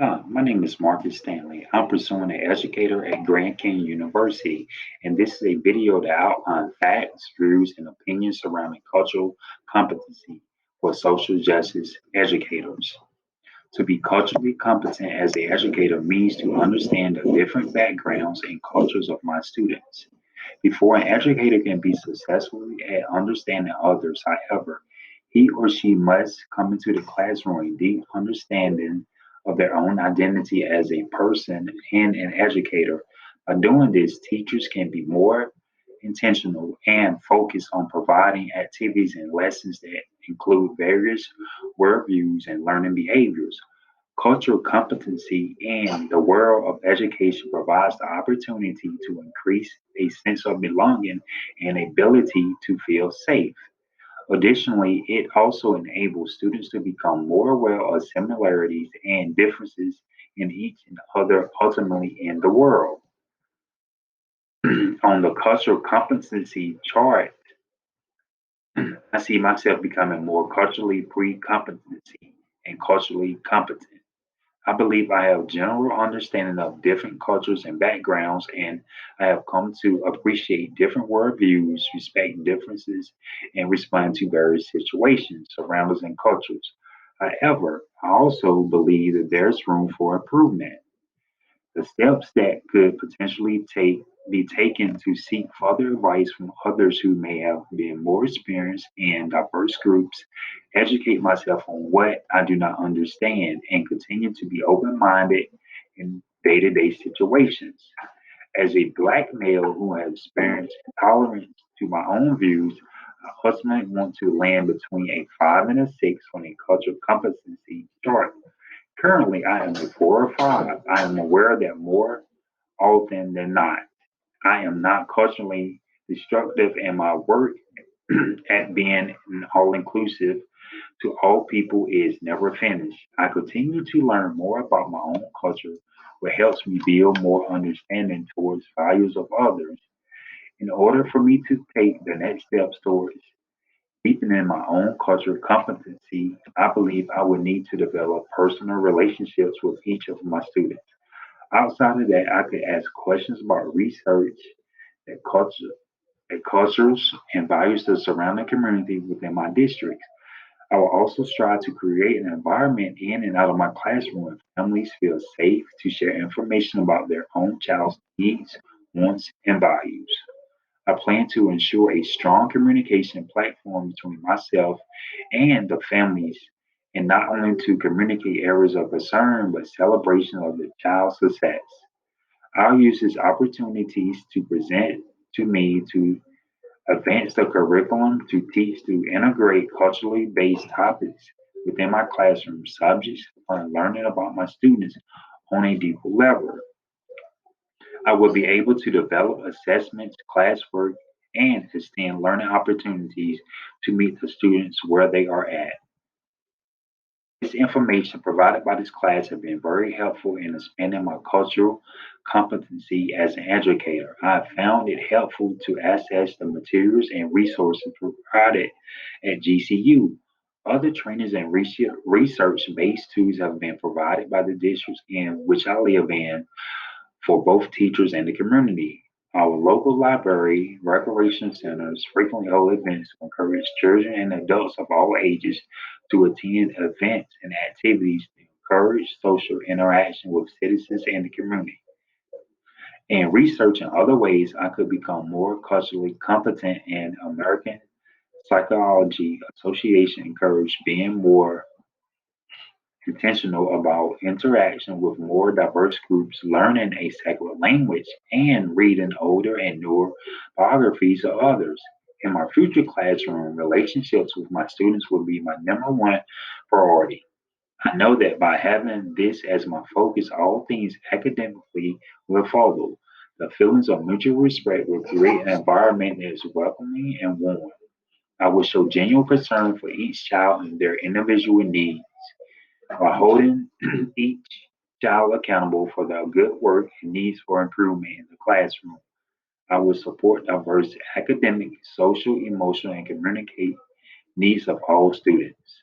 My name is Marcus Stanley. I'm pursuing an educator at Grand Canyon University, and this is a video that outlines facts, views, and opinions surrounding cultural competency for social justice educators. To be culturally competent as an educator means to understand the different backgrounds and cultures of my students. Before an educator can be successful at understanding others, however, he or she must come into the classroom with a deep understanding of their own identity as a person and an educator. By doing this, teachers can be more intentional and focus on providing activities and lessons that include various worldviews and learning behaviors. Cultural competency in the world of education provides the opportunity to increase a sense of belonging and ability to feel safe. Additionally, it also enables students to become more aware of similarities and differences in each and other, ultimately in the world. On the cultural competency chart, I see myself becoming more culturally pre-competency and culturally competent. I believe I have general understanding of different cultures and backgrounds, and I have come to appreciate different worldviews, respect differences, and respond to various situations, surroundings, and cultures. However, I also believe that there's room for improvement. The steps that could potentially be taken to seek further advice from others who may have been more experienced in diverse groups, educate myself on what I do not understand, and continue to be open minded in day to day situations. As a black male who has experienced intolerance to my own views, I ultimately want to land between a 5 and a 6 on a cultural competency chart. Currently, I am a 4 or 5. I am aware that more often than not, I am not culturally destructive, and my work at being all inclusive to all people is never finished. I continue to learn more about my own culture, what helps me build more understanding towards values of others. In order for me to take the next steps towards deepening my own cultural competency, I believe I would need to develop personal relationships with each of my students. Outside of that, I could ask questions about research that cultures and values the surrounding community within my district. I will also strive to create an environment in and out of my classroom where families feel safe to share information about their own child's needs, wants, and values. I plan to ensure a strong communication platform between myself and the families, and not only to communicate areas of concern, but celebration of the child's success. I'll use these opportunities to present to me to advance the curriculum to teach to integrate culturally based topics within my classroom subjects for learning about my students on a deeper level. I will be able to develop assessments, classwork, and extend learning opportunities to meet the students where they are at. This information provided by this class has been very helpful in expanding my cultural competency as an educator. I have found it helpful to access the materials and resources provided at GCU. Other trainings and research based tools have been provided by the districts in which I live in for both teachers and the community. Our local library, recreation centers frequently hold events to encourage children and adults of all ages to attend events and activities to encourage social interaction with citizens and the community. In researching other ways I could become more culturally competent in American Psychology Association encouraged being more intentional about interaction with more diverse groups, learning a second language, and reading older and newer biographies of others. In my future classroom, relationships with my students will be my number one priority. I know that by having this as my focus, all things academically will follow. The feelings of mutual respect will create an environment that is welcoming and warm. I will show genuine concern for each child and their individual needs by holding each child accountable for their good work and needs for improvement in the classroom. I will support diverse academic, social, emotional, and communicate needs of all students.